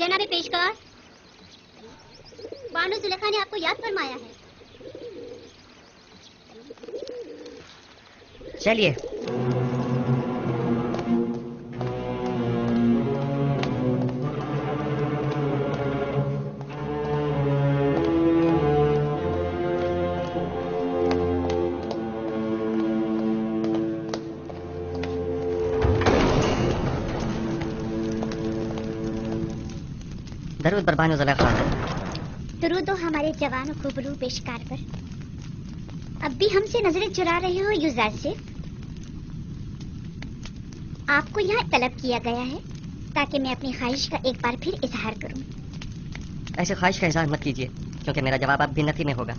जनाब पेशकार, बानो जुलेखा ने आपको याद फरमाया है। चलिए। दरूद बर बानो जुलेखा। दरूद हमारे जवान और खूबरू पेशकार पर। अब भी हमसे नजरें चुरा रहे हो युजासिफ? आपको यहाँ तलब किया गया है ताकि मैं अपनी ख्वाहिश का एक बार फिर इजहार करूं। ऐसे ख्वाहिश का इजहार मत कीजिए, क्योंकि मेरा जवाब अब भिन्नति में होगा।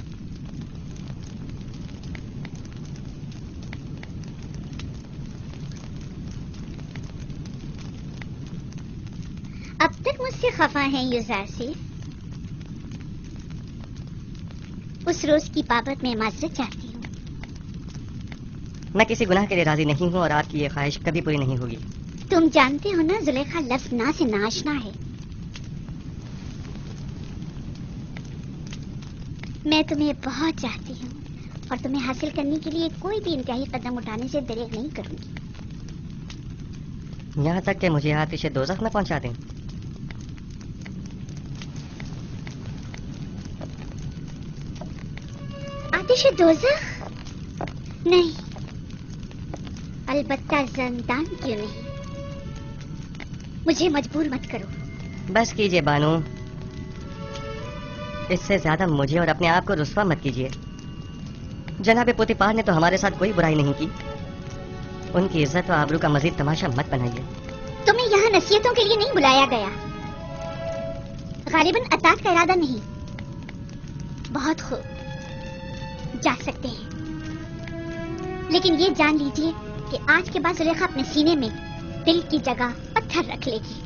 अब तक मुझसे खफा हैं युजासिफ। उस रोज की बाबत मैं माजरत चाहती हूँ। मैं किसी गुनाह के लिए राजी नहीं हूँ और आपकी ये ख्वाहिश कभी पूरी नहीं होगी। तुम जानते हो ना, जुलेखा लफ्ज ना से नाशना है। मैं तुम्हें बहुत चाहती हूँ और तुम्हें हासिल करने के लिए कोई भी इंतहाई कदम उठाने से देर नहीं करूंगी। यहाँ तक कि मुझे आतिश दोज़ख में पहुंचा दें। आतिश दोज़ख? नहीं, अलबत्ता ज़िंदान क्यों नहीं। मुझे मजबूर मत करो। बस कीजिए बानो, इससे ज्यादा मुझे और अपने आप को रुस्वा मत कीजिए। जनाब पोतीपार ने तो हमारे साथ कोई बुराई नहीं की। उनकी इज्जत व आबरू का मजीद तमाशा मत बनाइए। तुम्हें यहाँ नसीहतों के लिए नहीं बुलाया गया। गालिबन अताक का इरादा नहीं। बहुत खूब, जा सकते हैं, लेकिन ये जान लीजिए कि आज के बाद जुलेखा अपने सीने में दिल की जगह पत्थर रख लेगी।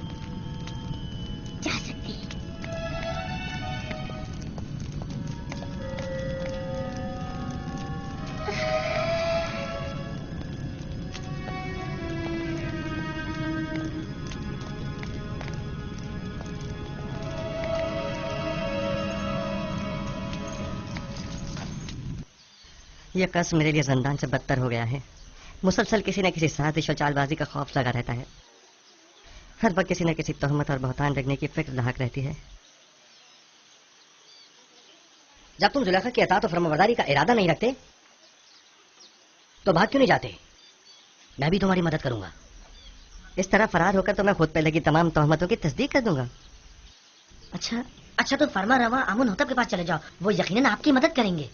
जा सकते हैं। यह कस मेरे लिए जिंदान से बदतर हो गया है। मुसलसल किसी न किसी साजिश और चालबाजी का खौफ लगा रहता है। हर वक्त किसी न किसी तोहमत और बहतान लगने की फिक्र लाहक रहती है। जब तुम जुलेखा की अताअत और फरमाबरदारी का इरादा नहीं रखते तो भाग क्यों नहीं जाते? मैं भी तुम्हारी मदद करूंगा। इस तरह फरार होकर तो मैं खुद पे लगी तमाम तोहमतों की तस्दीक कर दूंगा। अच्छा तो फरमा रवा आमुन होतब के पास चले जाओ, वो यकीनन आपकी मदद करेंगे।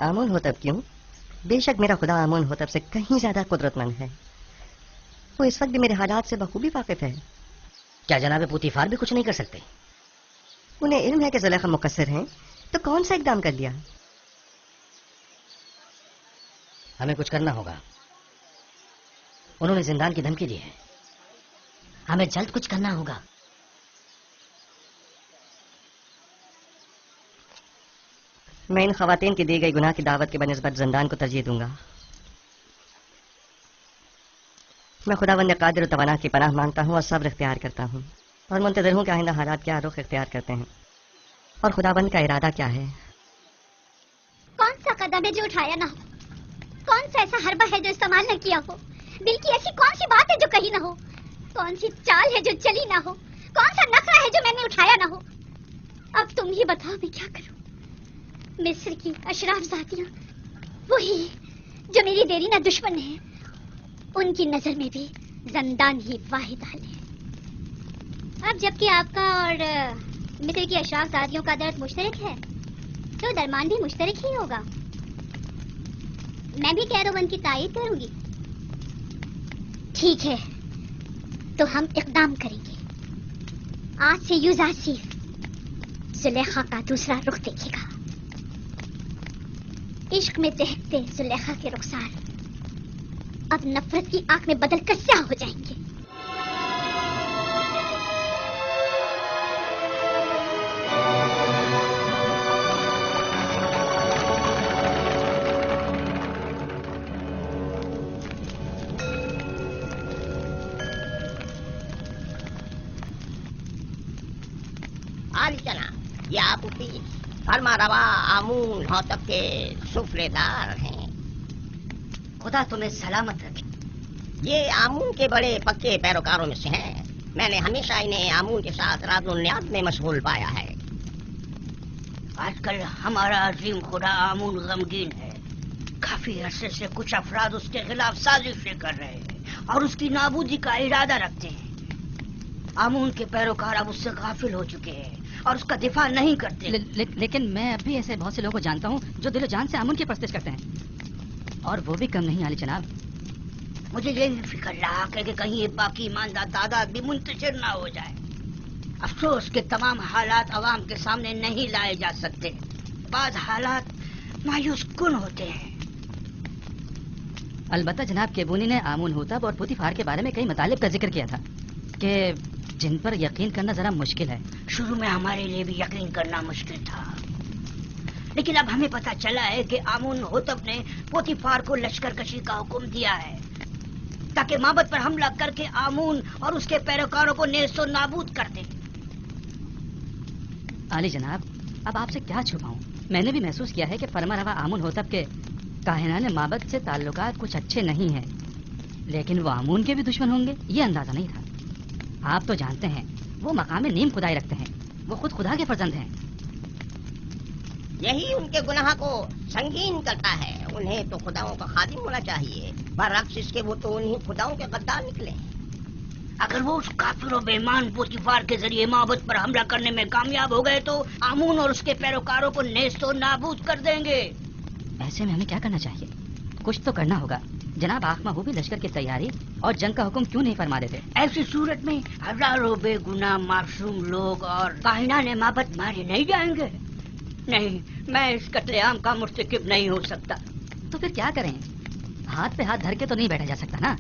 आमुन होतब क्यों? बेशक मेरा खुदा आमुन होतब से कहीं ज्यादा कुदरतमंद है। वो इस वक्त भी मेरे हालात से बखूबी वाकिफ है। क्या जनाब पुतीफार भी कुछ नहीं कर सकते? उन्हें इल्म है कि जुलेखा मुकस्सिर हैं, तो कौन सा इकदाम कर लिया? हमें कुछ करना होगा। उन्होंने जिंदान की धमकी दी है। हमें जल्द कुछ करना होगा। मैं इन खवातीन की दी गई गुनाह की दावत के बनिस्बत जिंदान को तरजीह दूंगा। मैं खुदावंद कादिर और तवाना की पनाह मांगता हूँ और सब्र इख्तियार करता हूँ और मुंतज़िर हूँ कि आइंदा हालात क्या रुख इख्तियार करते हैं और खुदावंद का इरादा क्या है। कौन सा कदम है जो उठाया ना हो? कौन सा ऐसा हरबा है जो इस्तेमाल न किया हो? दिल की ऐसी कौन सी बात है जो कही ना हो? कौन सी चाल है जो चली ना हो? कौन सा नखरा है जो मैंने उठाया ना हो? अब तुम ही बताओ, मैं क्या करूं? मिस्र की अशराफ जातियां, वही जो मेरी देरीना दुश्मन है, उनकी नजर में भी जिंदान ही वाहिद हाल है। अब जबकि आपका और मिस्र की अशराफ जातियों का दर्द मुश्तरक है, तो दरमान भी मुश्तरक ही होगा। मैं भी कैरोवन की तायीद करूंगी। ठीक है, तो हम इकदाम करेंगे। आज से युजासिफ जुलेखा का दूसरा रुख देखेगा। इश्क में दहकते जुलेखा के रुखसार अब नफरत की आंख में बदल कर स्याह हो जाएंगे। आली जनाब, ये आपकी फरमा रवा आमून होतब के सुफरेदार हैं। खुदा तुम्हें सलामत रखे। ये आमून के बड़े पक्के पैरोकारों में से हैं। मैंने हमेशा इन्हें आमून के साथ राज़ो न्याज़ में मशगूल पाया है। आजकल हमारा अजीम खुदा आमून गमगीन है। काफी अरसे से कुछ अफराद उसके खिलाफ साजिशें कर रहे हैं और उसकी नाबूदी का इरादा रखते हैं। आमून के पैरोकार अब उससे गाफिल हो चुके हैं और उसका दिफा नहीं करते। लेकिन मैं अब भी ऐसे बहुत से लोगों को जानता हूँ जो दिलो जान से आमून की परस्तिश करते हैं, और वो भी कम नहीं आली जनाब। मुझे ये फिक्र लाक है कि कहीं ये बाकी ईमानदार तादाद भी मुंतशिर ना हो जाए। अफसोस के तमाम हालात अवाम के सामने नहीं लाए जा सकते। बाद हालात मायूस कुन होते हैं। अलबत्ता जनाब केबूनी ने आमून होतब और पुतीफार के बारे में कई मतालिब का जिक्र किया था कि जिन पर यकीन करना जरा मुश्किल है। शुरू में हमारे लिए भी यकीन करना मुश्किल था, लेकिन अब हमें पता चला है कि आमून होतब ने पोतीफार को लश्कर कशी का हुक्म दिया है ताकि माबद पर हमला करके आमून और उसके पैरोकारों को नेस्तो नाबूद कर दे। आली जनाब, अब आपसे क्या छुपाऊं? मैंने भी महसूस किया है कि फरमा रवा आमून होतब के काहिनाने माबद से ताल्लुकात कुछ अच्छे नहीं हैं, लेकिन वो आमून के भी दुश्मन होंगे ये अंदाजा नहीं था। आप तो जानते हैं वो मकामे नीम खुदाई रखते हैं, वो खुद खुदा के फर्जंद हैं। यही उनके गुनाह को संगीन करता है। उन्हें तो खुदाओं का खादिम होना चाहिए, बरअक्स इसके वो तो उन्हीं खुदाओं के गद्दार निकले। अगर वो उस काफिर और बेईमान पोतीफार के जरिए माबद पर हमला करने में कामयाब हो गए तो आमून और उसके पैरोकारों को नेस्तो नाबूद कर देंगे। ऐसे में हमें क्या करना चाहिए? कुछ तो करना होगा। जनाब आख महबूबी लश्कर की तैयारी और जंग का हुक्म क्यों नहीं फरमा देते? ऐसी सूरत में हजारों बेगुनाह मासूम लोग और काहिनाने माबद मारे नहीं जाएंगे। नहीं, मैं इस कत्लेआम का मुर्तकिब नहीं हो सकता। तो फिर क्या करें? हाथ पे हाथ धर के तो नहीं बैठा जा सकता ना।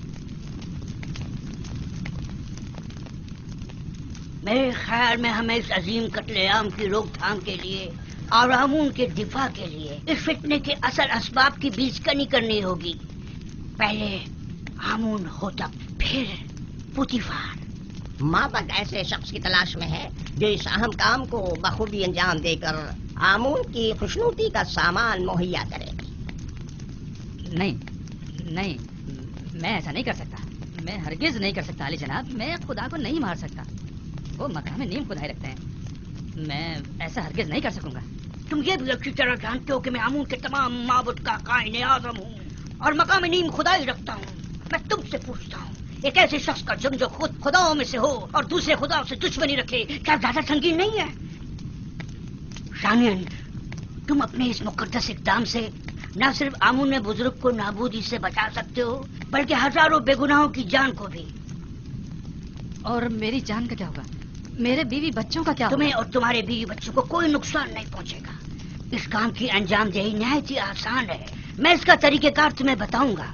मेरे ख्याल में हमें इस अजीम कत्लेआम की रोकथाम के लिए और आमून के दिफा के लिए इस फितने के असल असबाब की बीजकनी करनी होगी। पहले आमून होतब, फिर पुतीफार। माबद ऐसे शख्स की तलाश में है जो इस अहम काम को बखूबी अंजाम देकर आमून की खुशनूदी का सामान मुहैया करे। नहीं, मैं ऐसा नहीं कर सकता। मैं हरगिज नहीं कर सकता अली जनाब। मैं खुदा को नहीं मार सकता। वो मकाम नीम खुदाई रखते हैं, मैं ऐसा हरगिज नहीं कर सकूंगा। तुम ये भी अच्छी तरह जानते हो कि मैं आमून के तमाम माबुद का कायने आज़म हूँ और मकाम नीम खुदाई रखता हूँ। मैं तुमसे पूछता हूँ, एक ऐसे शख्स का जंग जो खुद खुदाओं में से हो और दूसरे खुदाओं से दुश्मनी रखे, क्या ज्यादा संगीन नहीं है? शानियन, तुम अपने इस मुकद्दस इक़दाम से न सिर्फ आमून में बुजुर्ग को नाबूदी से बचा सकते हो बल्कि हजारों बेगुनाहों की जान को भी। और मेरी जान का क्या होगा? मेरे बीवी बच्चों का क्या? तुम्हें और तुम्हारे बीवी बच्चों को कोई नुकसान नहीं पहुंचेगा। इस काम की अंजामदेही निहायत ही आसान है। मैं इसका तरीकेकार तुम्हें बताऊंगा।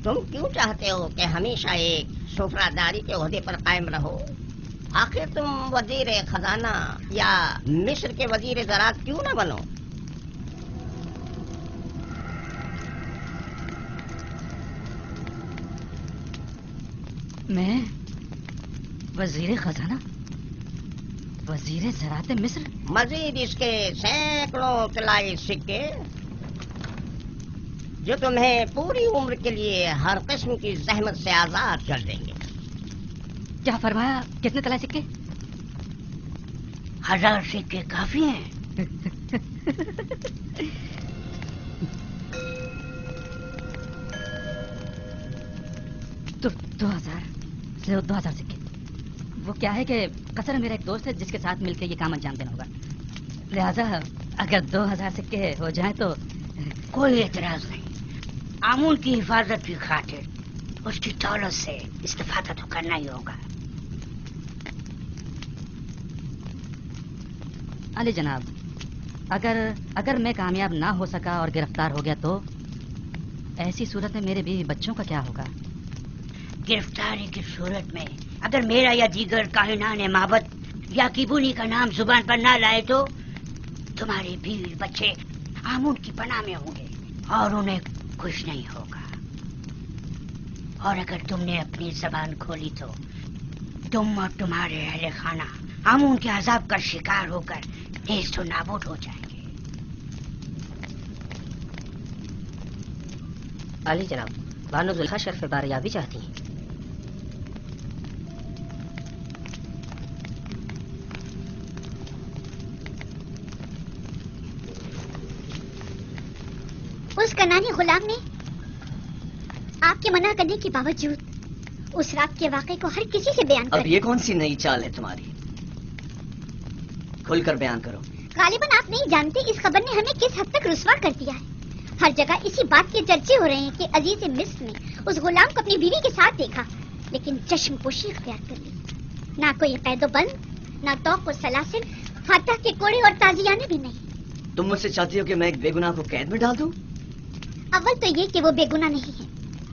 तुम क्यों चाहते हो कि हमेशा एक सुफरादारी के ओहदे पर कायम रहो? आखिर तुम वजीर खजाना या मिस्र के वजीर ज़राअत क्यों न बनो? मैं वजीर खजाना, वजीर ज़राअत मिस्र? मजीद इसके सैकड़ों तलाई सिक्के जो तुम्हें पूरी उम्र के लिए हर किस्म की जहमत से आजाद कर देंगे। क्या फरमाया? कितने तलाई सिक्के? 1000 सिक्के काफी हैं। तो 2000 सिक्के। वो क्या है कि कसर मेरा एक दोस्त है जिसके साथ मिलकर ये काम अंजाम देना होगा, लिहाजा अगर 2000 सिक्के हो जाए तो कोई एतराज नहीं। आमून की हिफाजत की खातिर उसकी दौलत से इस्तेफादा तो करना ही होगा। अली जनाब, अगर मैं कामयाब ना हो सका और गिरफ्तार हो गया तो ऐसी सूरत में मेरे बीवी बच्चों का क्या होगा? गिरफ्तारी की सूरत में अगर मेरा या दीगर काहिनाने माबद या किबूनी का नाम जुबान पर ना लाए तो तुम्हारे बीवी बच्चे आमून की पनाह में होंगे और उन्हें खुश नहीं होगा। और अगर तुमने अपनी जबान खोली तो तुम और तुम्हारे अहले खाना आमून के अजाब का शिकार होकर नेस्त नाबूद हो जाएंगे। अली जनाब, बानो जुल्हा शर्फ बारियाबी चाहती हैं। उस कनानी गुलाम ने आपके मना करने के बावजूद उस रात के वाक़े को हर किसी से बयान कर अब ये कौन सी नई चाल है तुम्हारी? खुलकर बयान करो। गालिबन आप नहीं जानते इस खबर ने हमें किस हद तक रुस्वा कर दिया है। हर जगह इसी बात के चर्चे हो रहे हैं कि अजीज मिस्र ने उस गुलाम को अपनी बीवी के साथ देखा, लेकिन चश्मपोशी इख्तियार कर ली। ना कोई कैदोबंद, ना तौक और सलासिल, फातह के कोड़े और ताजियाने भी नहीं। तुम मुझसे चाहती हो कि मैं एक बेगुनाह को कैद में डाल दूं? अव्वल तो ये कि वो बेगुनाह नहीं है,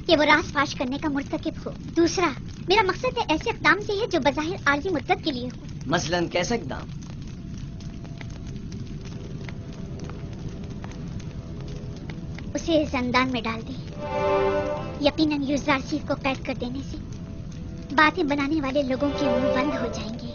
कि वो राज फाश करने का मुर्तकिब हो। दूसरा, मेरा मकसद है ऐसे इक़दाम से है जो बज़ाहिर आर्जी मुद्दत के लिए हो। मसलन कैसा इक़दाम? उसे जंदान में डाल दे। यकीनन यूज़ारसी को कैद कर देने से बातें बनाने वाले लोगों के मुंह बंद हो जाएंगे।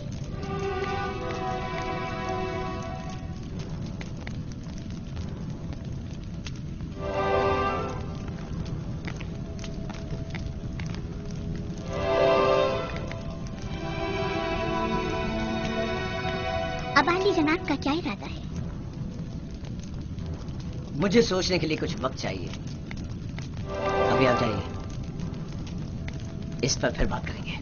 अब अली जनाब का क्या इरादा है? मुझे सोचने के लिए कुछ वक्त चाहिए। अभी आप जाइए, इस पर फिर बात करेंगे।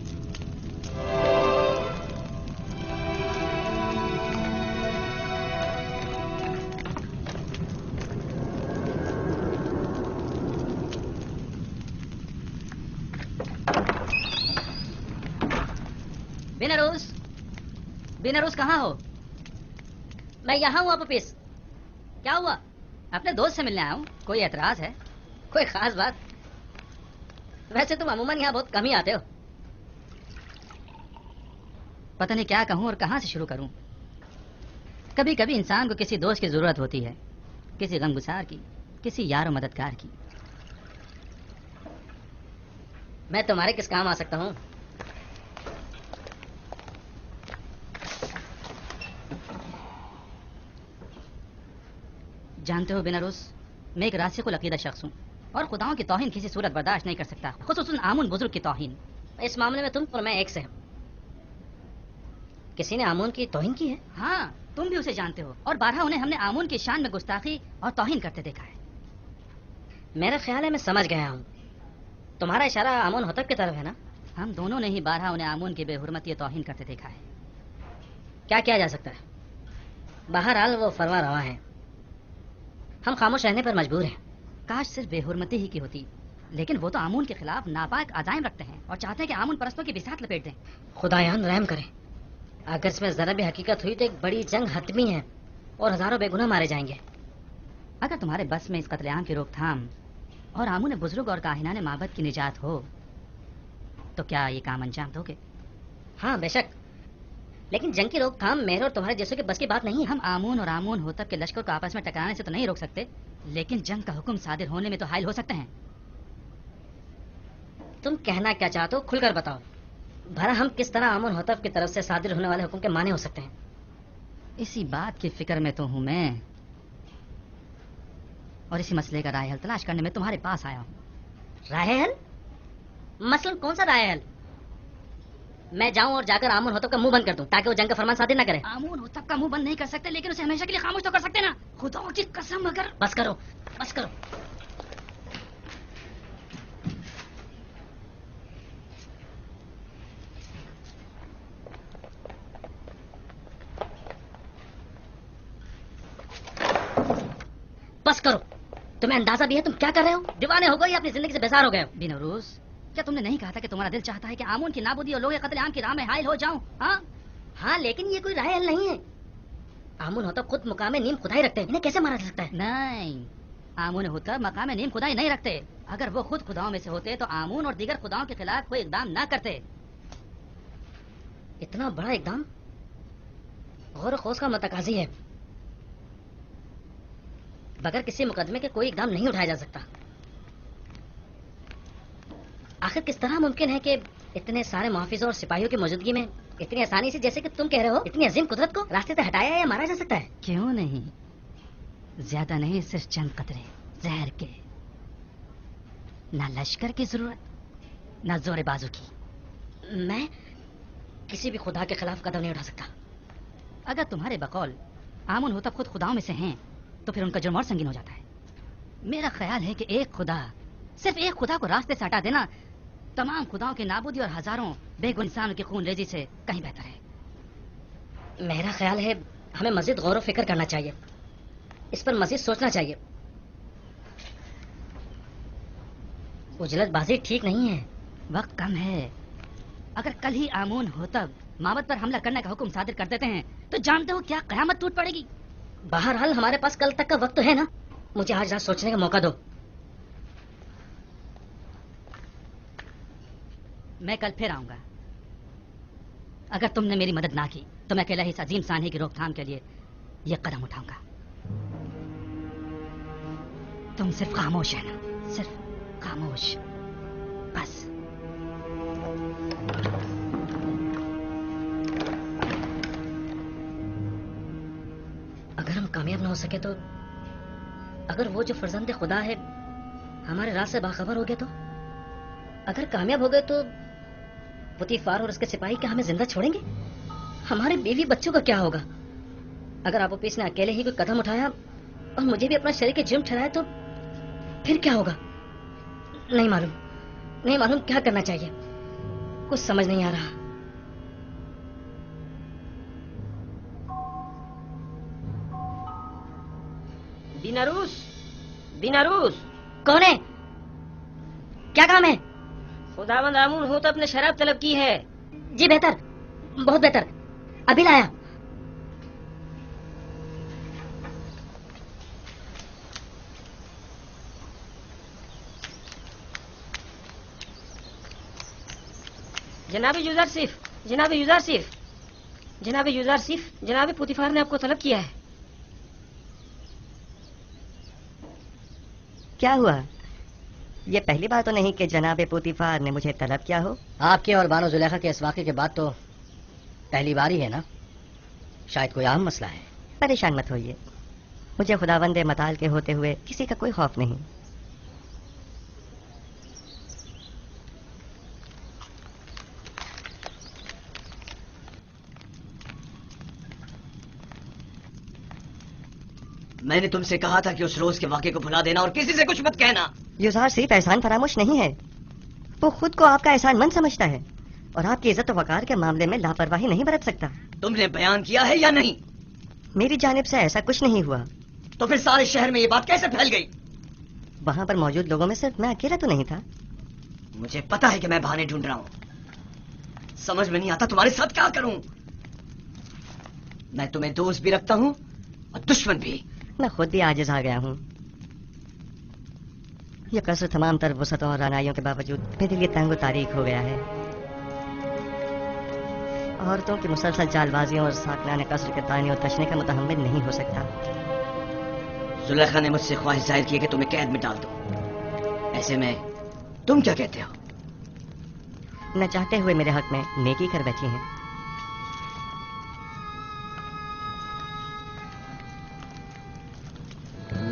बिनारोस, बिनारोस कहाँ हो? मैं यहाँ हूँ अपीस। क्या हुआ? अपने दोस्त से मिलने आया हूँ। कोई एतराज है? कोई खास बात? वैसे तुम अमूमन यहाँ बहुत कम ही आते हो। पता नहीं क्या कहूँ और कहाँ से शुरू करूँ। कभी कभी इंसान को किसी दोस्त की जरूरत होती है, किसी गमगुसार की, किसी यार और मददगार की। मैं तुम्हारे किस काम आ सकता हूँ? जानते हो बिनारोस, मैं एक रासिखुल अकीदा शख्स हूँ और खुदाओं की तौहीन किसी सूरत बर्दाश्त नहीं कर सकता, खुसूसन आमून बुजुर्ग की तौहीन। इस मामले में तुम और मैं एक से हैं। किसी ने आमून की तौहीन की है? हाँ, तुम भी उसे जानते हो और बारहा उन्हें हमने आमून की शान में गुस्ताखी और तौहीन करते देखा है। मेरा ख्याल है मैं समझ गया हूँ। तुम्हारा इशारा आमून होतब की तरफ है ना? हम दोनों ने ही बारहा उन्हें आमून की बेहुरमती और तौहीन करते देखा है। क्या किया जा सकता है? बहरहाल वो फरमा रवा है, हम खामोश रहने पर मजबूर हैं। काश सिर्फ बेहुरमती ही की होती, लेकिन वो तो आमून के खिलाफ नापाक अज़ाइम रखते हैं और चाहते हैं कि आमून परस्तों की बिसात लपेट दें। खुदायान रहम करें, अगर इसमें जरा भी हकीकत हुई तो एक बड़ी जंग हतमी है और हजारों बेगुनाह मारे जाएंगे। अगर तुम्हारे बस में इस कत्लेआम की रोकथाम और आमून बुजुर्ग और काहिनाने माबद की निजात हो तो क्या ये काम अंजाम दोगे? हाँ बेशक, लेकिन जंग की रोकथाम मेरे और तुम्हारे जैसों के बस की बात नहीं है। हम आमून और आमून होतब के लश्कर को आपस में टकराने से तो नहीं रोक सकते, लेकिन जंग का हुक्म सादिर होने में तो हायल हो सकते हैं। तुम कहना क्या चाहते हो, खुलकर बताओ। भला हम किस तरह आमून होतब की तरफ से सादिर होने वाले हुक्म के माने हो सकते हैं? इसी बात की फिक्र में तो हूं मैं, और इसी मसले का राय हल तलाश करने में तुम्हारे पास आया हूं। राय हल? मसलन कौन सा राय हल? मैं जाऊं और जाकर आमून होतब का मुंह बंद कर दूं ताकि वो जंग का फरमान सादिर ना करे? आमून होतब का मुंह बंद नहीं कर सकते, लेकिन उसे हमेशा के लिए खामोश तो कर सकते ना। खुदा की कसम, अगर... बस करो, बस करो। बस करो। तुम्हें अंदाजा भी है तुम क्या कर रहे हो? दीवाने हो गए या अपनी जिंदगी से बेजार हो गए हो? बिनोरूस, क्या तुमने नहीं कहा था कि तुम्हारा दिल चाहता है कि आमून की नाबूदी और लोगे कत्लेआम की राह में हायल हो जाऊं? हाँ हाँ, लेकिन ये कोई राय हल नहीं है। आमून होतब खुद मुकामे नीम खुदाई रखते हैं, इन्हें कैसे मारा जा सकता है? नहीं, आमून होतब मकामे नीम खुदाई नहीं रखते। अगर वो खुद खुदाओं में से होते तो आमून और दीगर खुदाओं के खिलाफ कोई इकदाम ना करते। इतना बड़ा इकदाम गौर खौस का मतकाजी है। बगैर किसी मुकदमे के कोई इकदाम नहीं उठाया जा सकता। आखिर किस तरह मुमकिन है कि इतने सारे मुहाफिजों और सिपाहियों की मौजूदगी में इतनी आसानी से, जैसे कि तुम कह रहे हो, इतनी अजीम कुदरत को रास्ते से हटाया या मारा जा सकता है? क्यों नहीं, ज्यादा नहीं, सिर्फ चंद कतरे जहर के। ना लश्कर की जरूरत, ना जोर बाजू की। मैं किसी भी खुदा के खिलाफ कदम नहीं उठा सकता। अगर तुम्हारे बकौल आमुन होता खुद खुदाओं में से हैं, तो फिर उनका जुर्म और संगीन हो जाता है। मेरा ख्याल है कि एक खुदा, सिर्फ एक खुदा को रास्ते से हटा देना तमाम खुदाओं की नाबूदी और हजारों बेगुनाह इंसानों की खून रेजी से कहीं बेहतर है। मेरा ख्याल है हमें मजीद गौर व फिक्र करना चाहिए, इस पर मजीद सोचना चाहिए। उजलतबाजी ठीक नहीं है। वक्त कम है। अगर कल ही आमून होतब माबद पर हमला करने का हुक्म सादिर कर देते हैं, तो जानते हो क्या कयामत टूट पड़ेगी। बहरहाल हमारे पास कल तक का वक्त तो है ना, मुझे आज रात सोचने का मौका दो। मैं कल फिर आऊंगा। अगर तुमने मेरी मदद ना की, तो मैं अकेला ही इस अजीम सानहे की रोकथाम के लिए यह कदम उठाऊंगा। तुम सिर्फ खामोश है ना, सिर्फ खामोश, बस। अगर हम कामयाब ना हो सके तो, अगर वो जो फर्जंद खुदा है हमारे राज से बाखबर हो गया तो, अगर कामयाब हो गए तो पुतीफार और उसके सिपाही क्या हमें जिंदा छोड़ेंगे? हमारे बीवी बच्चों का क्या होगा? अगर आपो पीस ने अकेले ही कोई कदम उठाया और मुझे भी अपना शरीक जुर्म ठहराया तो फिर क्या होगा? नहीं मालूम, नहीं मालूम क्या करना चाहिए, कुछ समझ नहीं आ रहा। बिनारूस, बिनारूस, कौन है? क्या काम है? खुदावंद आमून हो तो अपने शराब तलब की है। जी बेहतर, बहुत बेहतर, अभी लाया। जनाब यूसुफ, जनाब यूसुफ, जनाब यूसुफ, जनाब पुतीफार ने आपको तलब किया है। क्या हुआ? ये पहली बात तो नहीं कि जनाब पुतीफार ने मुझे तलब किया हो। आपके और बानो जुलेखा के इस वाक़े के बाद तो पहली बार ही है ना, शायद कोई आम मसला है। परेशान मत होइए, मुझे खुदावंदे मताल के होते हुए किसी का कोई खौफ नहीं। मैंने तुमसे कहा था कि उस रोज के वाक़े को भुला देना और किसी से कुछ मत कहना। युजार सिर्फ एहसान फरामोश नहीं है, वो खुद को आपका एहसान मंद समझता है और आपकी इज्जत और वकार के मामले में लापरवाही नहीं बरत सकता। तुमने बयान किया है या नहीं? मेरी जानिब से ऐसा कुछ नहीं हुआ। तो फिर सारे शहर में ये बात कैसे फैल गई? वहाँ पर मौजूद लोगों में सिर्फ मैं अकेला तो नहीं था। मुझे पता है कि मैं बहाने ढूंढ रहा हूँ, समझ में नहीं आता तुम्हारे साथ क्या करूं। मैं तुम्हें दोस्त भी रखता हूँ और दुश्मन भी। मैं खुद भी आजिज आ गया हूँ। यह कसर तमाम तर वसतों और रानाइयों के बावजूद मेरे लिए तंग तारीख हो गया है। औरतों की मुसलसल चालबाजियों और साकनाने कसर के ताने और तशने का मुतहम्मिल नहीं हो सकता। जुलेखा ने मुझसे ख्वाहिश जाहिर की कि तुम्हें कैद में डाल दो। ऐसे में तुम क्या कहते हो? न चाहते हुए मेरे हक में नेकी कर बैठी हैं।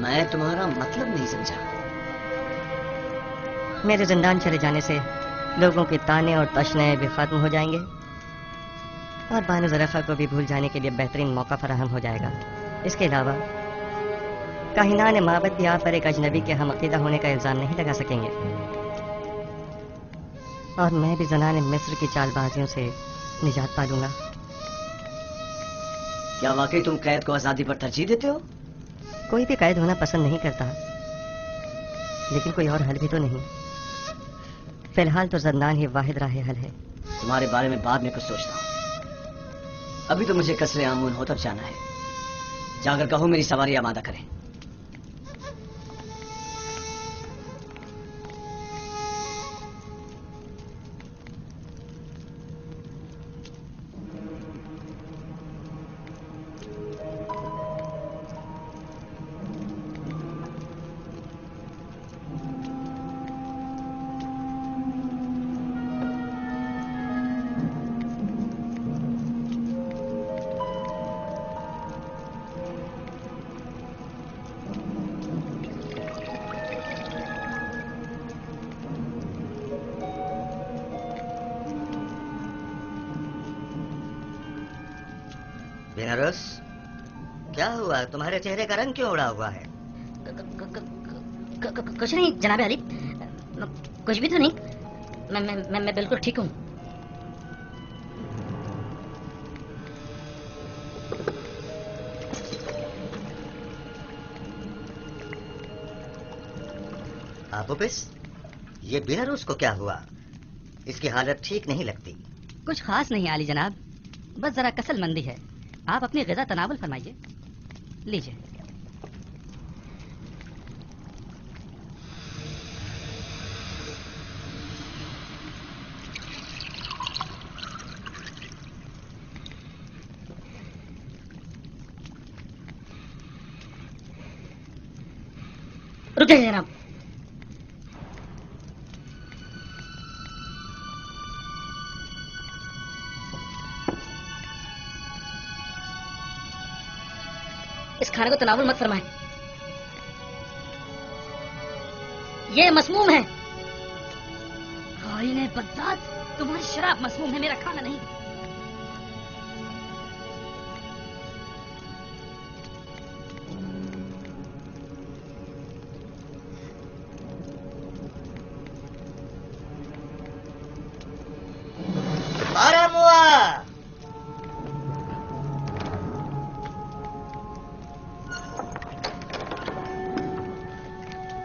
मैं तुम्हारा मतलब नहीं समझा। मेरे जिंदान चले जाने से लोगों के ताने और तशने भी खत्म हो जाएंगे और बानो ज़रफ़ा को भी भूल जाने के लिए बेहतरीन मौका फराहम हो जाएगा। इसके अलावा काहिनान माबद भी आप पर एक अजनबी के हम अकीदा होने का इल्जाम नहीं लगा सकेंगे और मैं भी ज़नाने मिस्र की चालबाजियों से निजात पा लूंगा। क्या वाकई तुम कैद को आजादी पर तरजीह देते हो? कोई भी कैद होना पसंद नहीं करता, लेकिन कोई और हल भी तो नहीं। फिलहाल तो जिंदान ही वाहिद राह हल है। तुम्हारे बारे में बाद में कुछ सोचता हूँ। अभी तो मुझे कसरे आमून हो तब जाना है। जाकर कहो मेरी सवारी आमादा करें। बेनारस, क्या हुआ? तुम्हारे चेहरे का रंग क्यों उड़ा हुआ है? कुछ नहीं जनाब अली, कुछ भी तो नहीं। मैं बिल्कुल ठीक हूँ। आबुबिस, ये बेनारस को क्या हुआ? इसकी हालत ठीक नहीं लगती। कुछ खास नहीं आली जनाब, बस जरा कसल मंदी है। आप अपनी ग़िज़ा तनावुल फरमाइए। लीजिए। रुक जाइए जनाब। इस खाने को तनावुल मत फरमाएं, ये मसमूम है। खाइने बदजात, तुम्हारी शराब मसमूम है, मेरा खाना नहीं। आराम हुआ।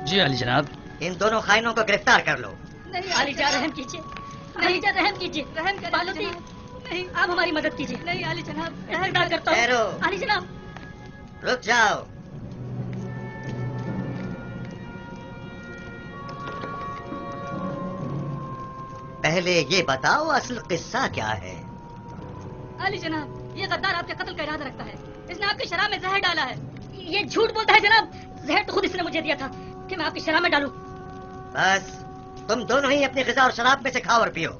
जी अली जनाब। इन दोनों खाइनों को गिरफ्तार कर लो। नहीं आली जा, रहम कीजिए। नहीं जा, रहम कीजिए। रहम बालूती, नहीं आप हमारी मदद कीजिए। नहीं आली जनाब, गिरफ्तार करता हूँ। ठहरो। आली जनाब। रुक जाओ। पहले ये बताओ असल किस्सा क्या है? आली जनाब, ये गद्दार आपके कत्ल का इरादा रखता है। इसने आपकी शराब में जहर डाला है। ये झूठ बोलता है जनाब। जहर तो खुद इसने मुझे दिया था कि मैं आपकी शराब में डालूं। बस तुम दोनों ही अपनी ग़िज़ा और शराब में से खाओ और पियो,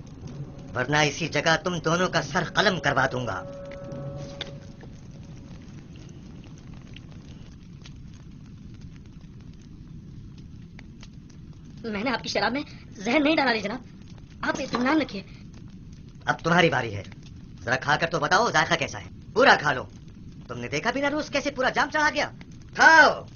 वरना इसी जगह तुम दोनों का सर कलम करवा दूंगा। मैंने आपकी शराब में जहर नहीं डाला जनाब, आप इत्मीनान रखिए। अब तुम्हारी बारी है, जरा खाकर तो बताओ जायका कैसा है। पूरा खा लो। तुमने देखा बिना रोज कैसे पूरा जाम चढ़ा गया। खाओ।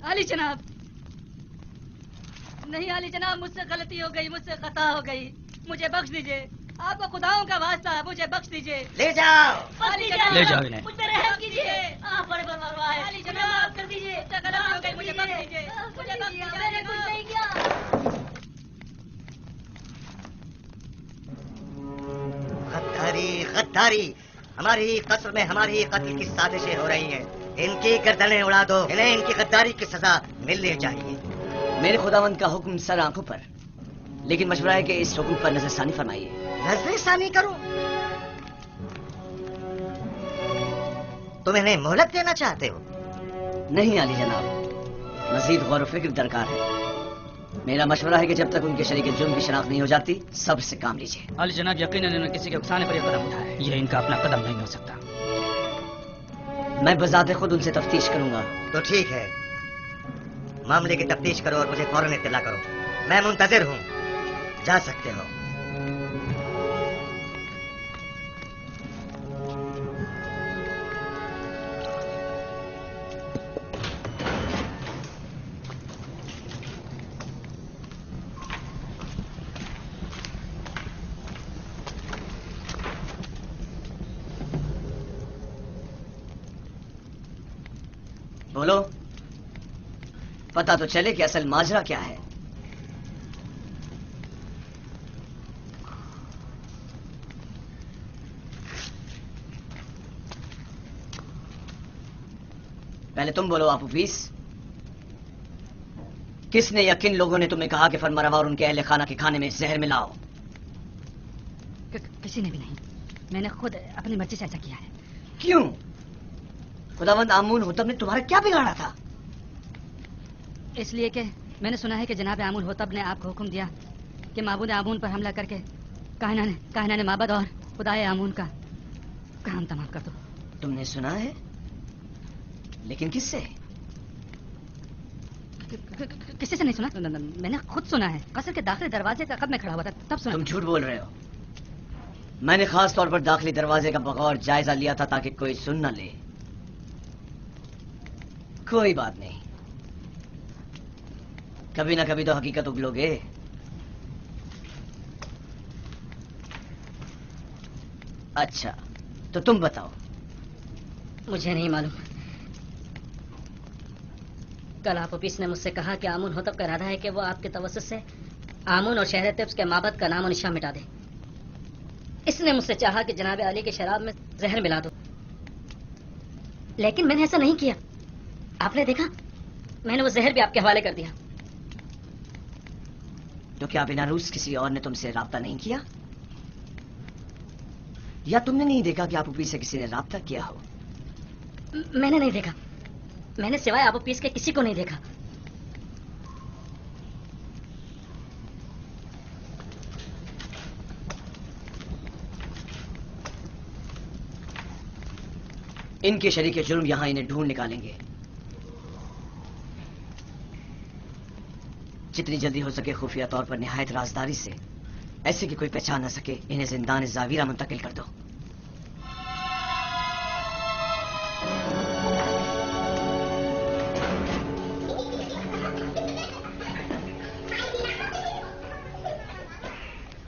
आली जनाब, नहीं आली जनाब, मुझसे गलती हो गई, मुझसे खता हो गई, मुझे बख्श दीजिए। आपको खुदाओं का वास्ता है, मुझे बख्श दीजिए। ले जाओ। आली जनाब, ले जाओ इन्हें। मुझ पे रहम कीजिए। आप बड़े परवाह है। आली जनाब, माफ कर दीजिए, मुझसे गलती हो गई, मुझे बख्श दीजिए। मुझे बख्श दीजिए, मैंने कुछ नहीं किया। गद्दारी, गद्दारी। हमारी कस्र में हमारी कत्ल की साजिशें हो रही हैं। इनकी गर्दनें उड़ा दो। इन्हें इनकी गद्दारी की सजा मिलनी चाहिए। मेरे खुदावंद का हुक्म सर आंखों पर, लेकिन मशवरा है कि इस हुक्म पर नजरसानी फरमाइए। नजरसानी करो? तुम इन्हें मोहलत देना चाहते हो? नहीं आली जनाब, मजीद गौर व फिक्र दरकार है। मेरा मशवरा है कि जब तक उनके शरीक जुर्म की शनाख्त नहीं हो जाती, सब्र से काम लीजिए। अली जनाब, यकीनन इन्होंने किसी के उकसाने पर यह कदम उठाया है। यह इनका अपना कदम नहीं हो सकता। मैं बजाते खुद उनसे तफ्तीश करूंगा। तो ठीक है, मामले की तफ्तीश करो और मुझे फौरन इत्तला करो। मैं मुंतजिर हूँ, जा सकते हो। बोलो, पता तो चले कि असल माजरा क्या है। पहले तुम बोलो आपूफीस, किसने या किन लोगों ने तुम्हें कहा कि फरमारवा और उनके अहले खाना के खाने में जहर मिलाओ? किसी ने भी नहीं, मैंने खुद अपनी मर्जी से ऐसा किया है। क्यों? खुदावंद आमून होतब ने तुम्हारा क्या बिगाड़ा था? इसलिए कि मैंने सुना है कि जनाब आमून होतब ने आपको हुक्म दिया कि माबूद आमून पर हमला करके कायना ने माबद और खुदाए आमून का काम तमाम कर दो। तुमने सुना है? लेकिन किससे? किसी से नहीं सुना, मैंने खुद सुना है। कसर के दाखिली दरवाजे का कब मैं खड़ा हुआ था तब सुना। तुम झूठ बोल रहे हो। मैंने खास तौर पर दाखिली दरवाजे का बगौर जायजा लिया था ताकि कोई सुन न ले। कोई बात नहीं, कभी ना कभी तो हकीकत उगलोगे। अच्छा, तो तुम बताओ। मुझे नहीं मालूम। कल आप ऑफिस ने मुझसे कहा कि आमून होतब का इरादा है कि वो आपके तवस्सुत से आमून और शहर तिब्स के माबद का नाम और निशान मिटा दे। इसने मुझसे चाहा कि जनाब अली के शराब में जहर मिला दो, लेकिन मैंने ऐसा नहीं किया। आपने देखा, मैंने वो जहर भी आपके हवाले कर दिया। तो क्या बिना रूस किसी और ने तुमसे राब्ता नहीं किया? या तुमने नहीं देखा कि आप ऑफिस से किसी ने राब्ता किया हो? मैंने नहीं देखा। मैंने सिवाय आप ऑफिस के किसी को नहीं देखा। इनके शरीके जुर्म यहां इन्हें ढूंढ निकालेंगे। जितनी जल्दी हो सके खुफिया तौर पर निहायत राजदारी से, ऐसे कि कोई पहचान न सके, इन्हें जिंदान जावीरा मुंतकिल कर दो।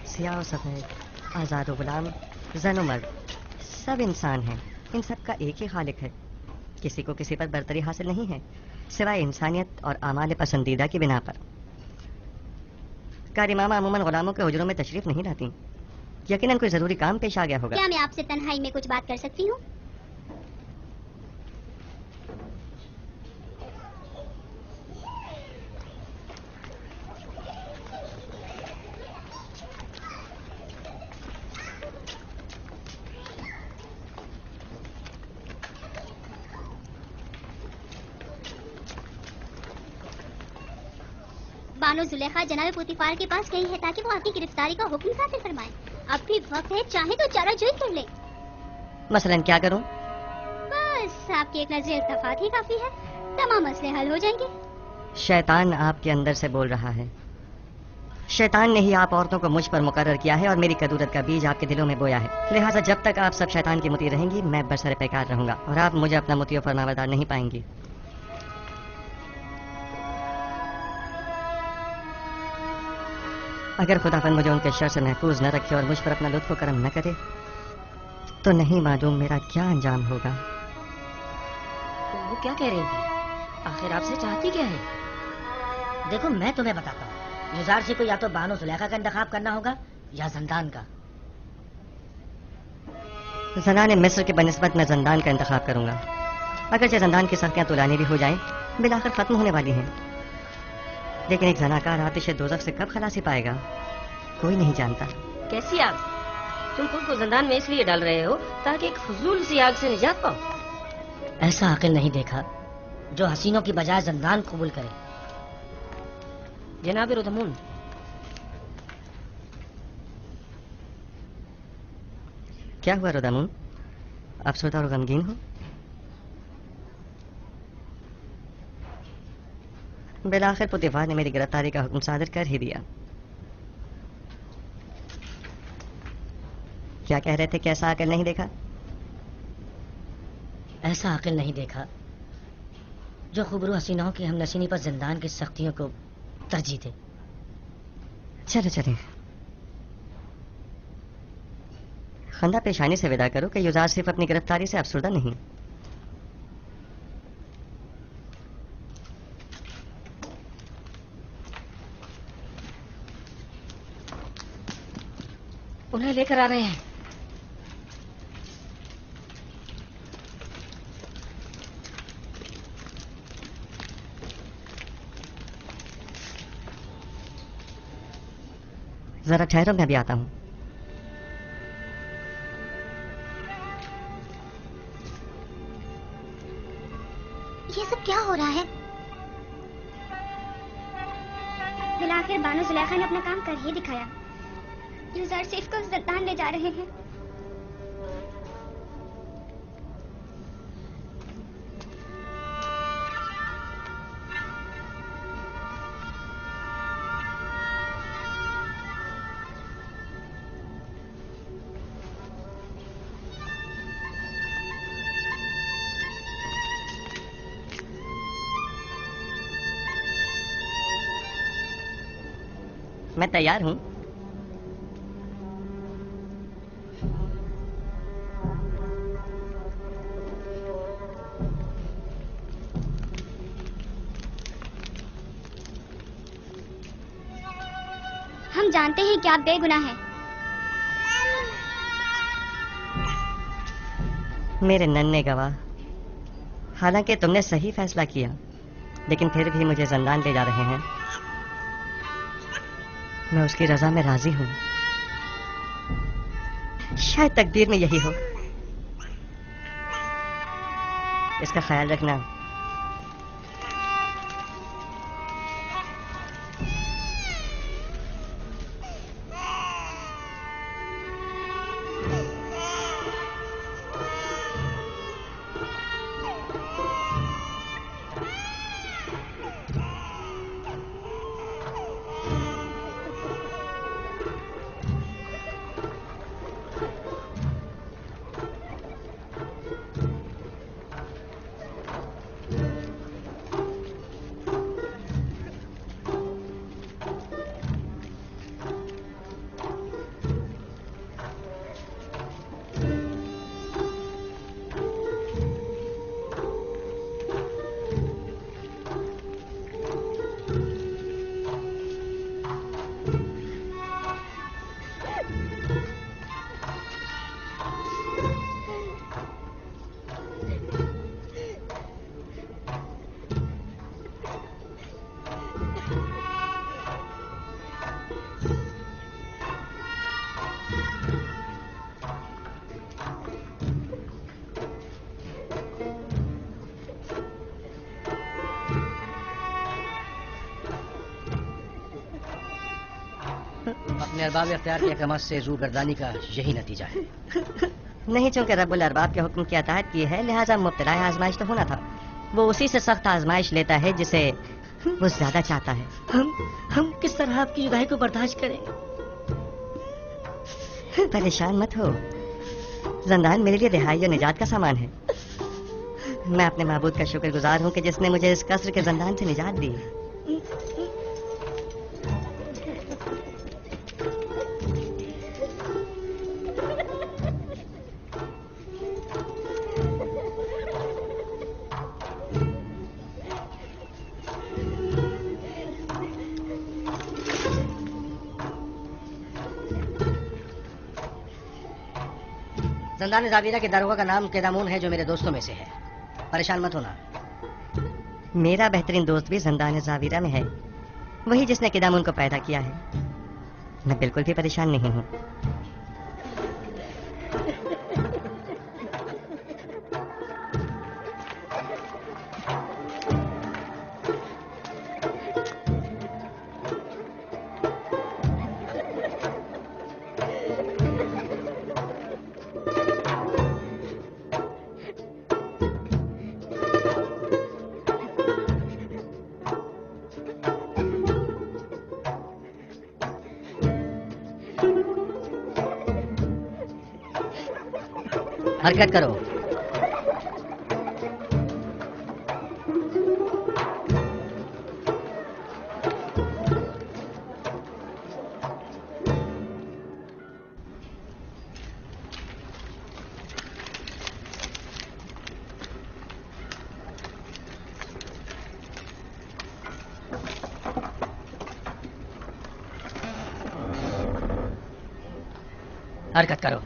सियाह और सफेद, आजाद और गुलाम, जन और मर्द, सब इंसान हैं। इन सब का एक ही खालिक है। किसी को किसी पर बरतरी हासिल नहीं है सिवाय इंसानियत और आमाल पसंदीदा की बिना पर। कारी मामा अमूमन गुलामों के हुजरों में तशरीफ नहीं लाती। यकीनन कोई जरूरी काम पेश आ गया होगा। क्या मैं आपसे तन्हाई में कुछ बात कर सकती हूँ? बानो जुलेखा जनाब पुतिफार के पास गई है ताकि वो आपकी गिरफ्तारी का हुक्म सादिर फरमाए। अब भी वक्त है, चाहे तो चाराजोई कर ले। मसलन क्या करूं? बस आपकी एक नजर इल्तफात ही काफी है, तमाम मसले हल हो जाएंगे। शैतान आपके अंदर से बोल रहा है। शैतान ने ही आप औरतों को मुझ पर मुकर्रर किया है और मेरी कदूरत का बीज आपके दिलों में बोया है। लिहाजा जब तक आप सब शैतान की मुती रहेंगी, मैं बरसरे पैकार रहूंगा और आप मुझे अपना मुती और फरमाबरदार नहीं पाएंगी। अगर खुदावन मुझे उनके शर से महफूज न रखे और मुझ पर अपना लुत्फ करम न करे, तो नहीं मालूम मेरा क्या अंजाम होगा। वो क्या कह रही थी? आखिर आपसे चाहती क्या है? देखो, मैं तुम्हें बताता हूँ, युजारशी को या तो बानो जुलेखा का इंतखाब करना होगा या जंदान का। जनाने मिस्र के बनिस्बत मैं जंदान का इंतखाब करूंगा। अगरचे जंदान की सख्तियां तुलानी भी हो जाएं, बिलाखिर खत्म होने वाली हैं। लेकिन एक जनाकार आतिश दोज़ख से कब खलासी पाएगा, कोई नहीं जानता। कैसी आग? तुम खुद को जंदान में इसलिए डाल रहे हो ताकि एक फजूल सी आग से निजात पाओ। ऐसा अकिल नहीं देखा जो हसीनों की बजाय जंदान कबूल करे। जनाब रुदमून, क्या हुआ रुदमून? अफसरदा और गमगीन हो? बिलाखिर पुतिफार ने मेरी गिरफ्तारी का हुक्म सादिर कर ही दिया। क्या कह रहे थे? कैसा अकल नहीं देखा? ऐसा अकिल नहीं देखा जो खुबरू हसीनाओं की हमनशीनी पर जिंदान की सख्तियों को तरजीह दे। चलो चले, खंदा पेशानी से विदा करो कि युजार सिर्फ अपनी गिरफ्तारी से अफसरदा नहीं। उन्हें लेकर आ रहे हैं। जरा ठहरो, मैं भी आता हूं। ये सब क्या हो रहा है? बिलाखिर बानो जुलेखा ने अपना काम कर ही दिखाया। یوزر سیف کو زندان لے جا رہے ہیں. میں تیار ہوں. ہم جانتے ہیں کہ آپ بے گناہ ہیں. میرے ننھے گواہ، حالانکہ تم نے صحیح فیصلہ کیا، لیکن پھر بھی مجھے زندان لے جا رہے ہیں. میں اس کی رضا میں راضی ہوں. شاید تقدیر میں یہی ہو. اس کا خیال رکھنا. اپنے ارباب اختیار کے احکامات سے رو گردانی کا یہی نتیجہ ہے. نہیں، چونکہ رب الارباب کے حکم کی اطاعت کی ہے، لہٰذا مبتلا آزمائش تو ہونا تھا. وہ اسی سے سخت آزمائش لیتا ہے جسے وہ زیادہ چاہتا ہے. ہم کس طرح آپ کی جدائی کو برداشت کریں؟ پریشان مت ہو، زندان میرے لیے رہائی اور نجات کا سامان ہے. میں اپنے معبود کا شکر گزار ہوں کہ جس نے مجھے اس قصر کے زندان سے نجات دی. زندان زاویرہ کے داروغہ کا نام کیدامون ہے، جو میرے دوستوں میں سے ہے. پریشان مت ہونا. میرا بہترین دوست بھی زندان زاویرہ میں ہے، وہی جس نے کدامون کو پیدا کیا ہے. میں بالکل بھی پریشان نہیں ہوں. حرکت کرو. حرکت کرو.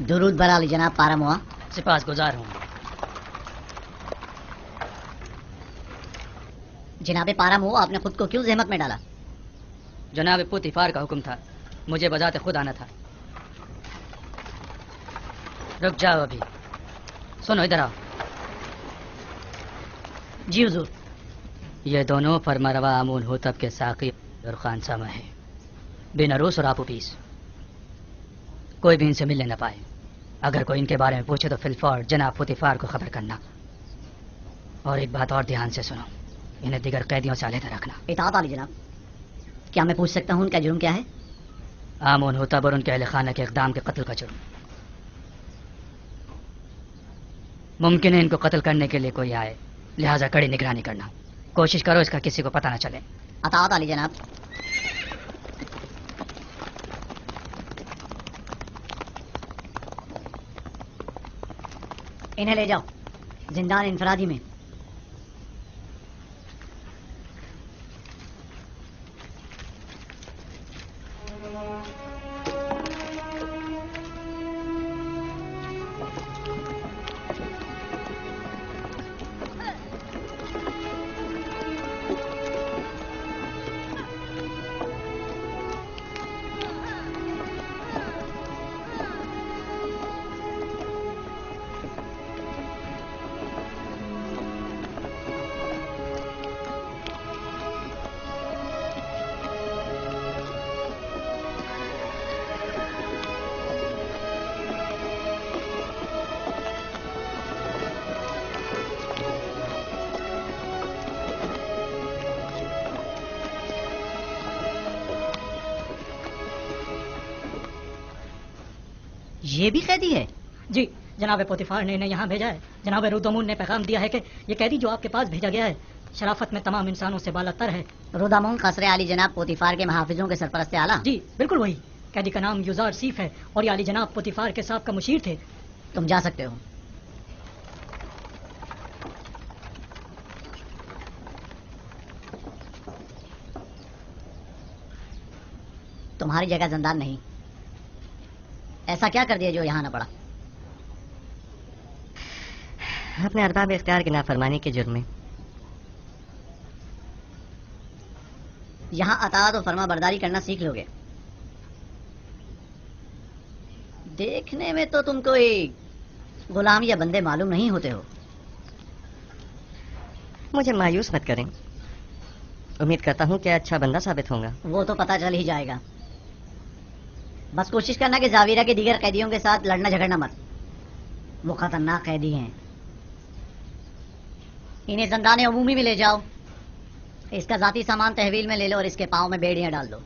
दुरूद बर आली जनाब पारामुआ। सिपासगुजार हूँ। जनाब पारामुआ, आपने खुद को क्यों जहमत में डाला? जनाब पुतिफार का हुक्म था, मुझे बजाते खुद आना था। रुक जाओ अभी। सुनो इधर आओ। जी हुजूर। ये दोनों फरमारवा आमून होतब के साकी और खानसामा है, बेनरूस और आपू पीस। कोई भी इनसे मिलने न पाए। अगर कोई इनके बारे में पूछे तो फिलफौर जनाब पुतिफार को खबर करना। और एक बात और ध्यान से सुनो, इन्हें दिगर कैदियों से अलग रखना। इताअत आली जनाब। क्या मैं पूछ सकता हूँ उनका जुर्म क्या है? आमून होतब और उनके अहले खाना के इक़दाम के कत्ल का जुर्म। मुमकिन है इनको कत्ल करने के लिए कोई आए, लिहाजा कड़ी निगरानी करना। कोशिश करो इसका किसी को पता न चले। अताअत आली जनाब। इन्हें ले जाओ जिंदान इंफरादी में। ये भी कैदी है? जी, जनाब पोतिफार ने इन्हें यहाँ भेजा है। जनाब रुदमून ने पैगाम दिया है कि ये कैदी जो आपके पास भेजा गया है शराफत में तमाम इंसानों से बालातर है। रुदमून कसरे आली जनाब पोतिफार के महाफिजों के सरपरस्त आला? जी बिल्कुल वही। कैदी का नाम युजार सीफ है और ये आली जनाब पोतिफार के साहब का मुशीर थे। तुम जा सकते हो। तुम्हारी जगह जिंदान नहीं। ऐसा क्या कर दिया जो यहाँ न पड़ा? अपने अरबाब इख्तियार की नाफरमानी के जुर्म में। यहाँ अताअत और फरमा बरदारी करना सीख लोगे। देखने में तो तुम कोई गुलाम या बंदे मालूम नहीं होते हो। मुझे मायूस मत करें। उम्मीद करता हूँ कि अच्छा बंदा साबित होगा। वो तो पता चल ही जाएगा। बस कोशिश करना कि जावीरा के दीगर कैदियों के साथ लड़ना झगड़ना मत। वो खतरनाक कैदी हैं। इन्हें ज़ंदान अमूमी में ले जाओ। इसका जाती सामान तहवील में ले लो और इसके पाँव में बेड़ियां डाल दो।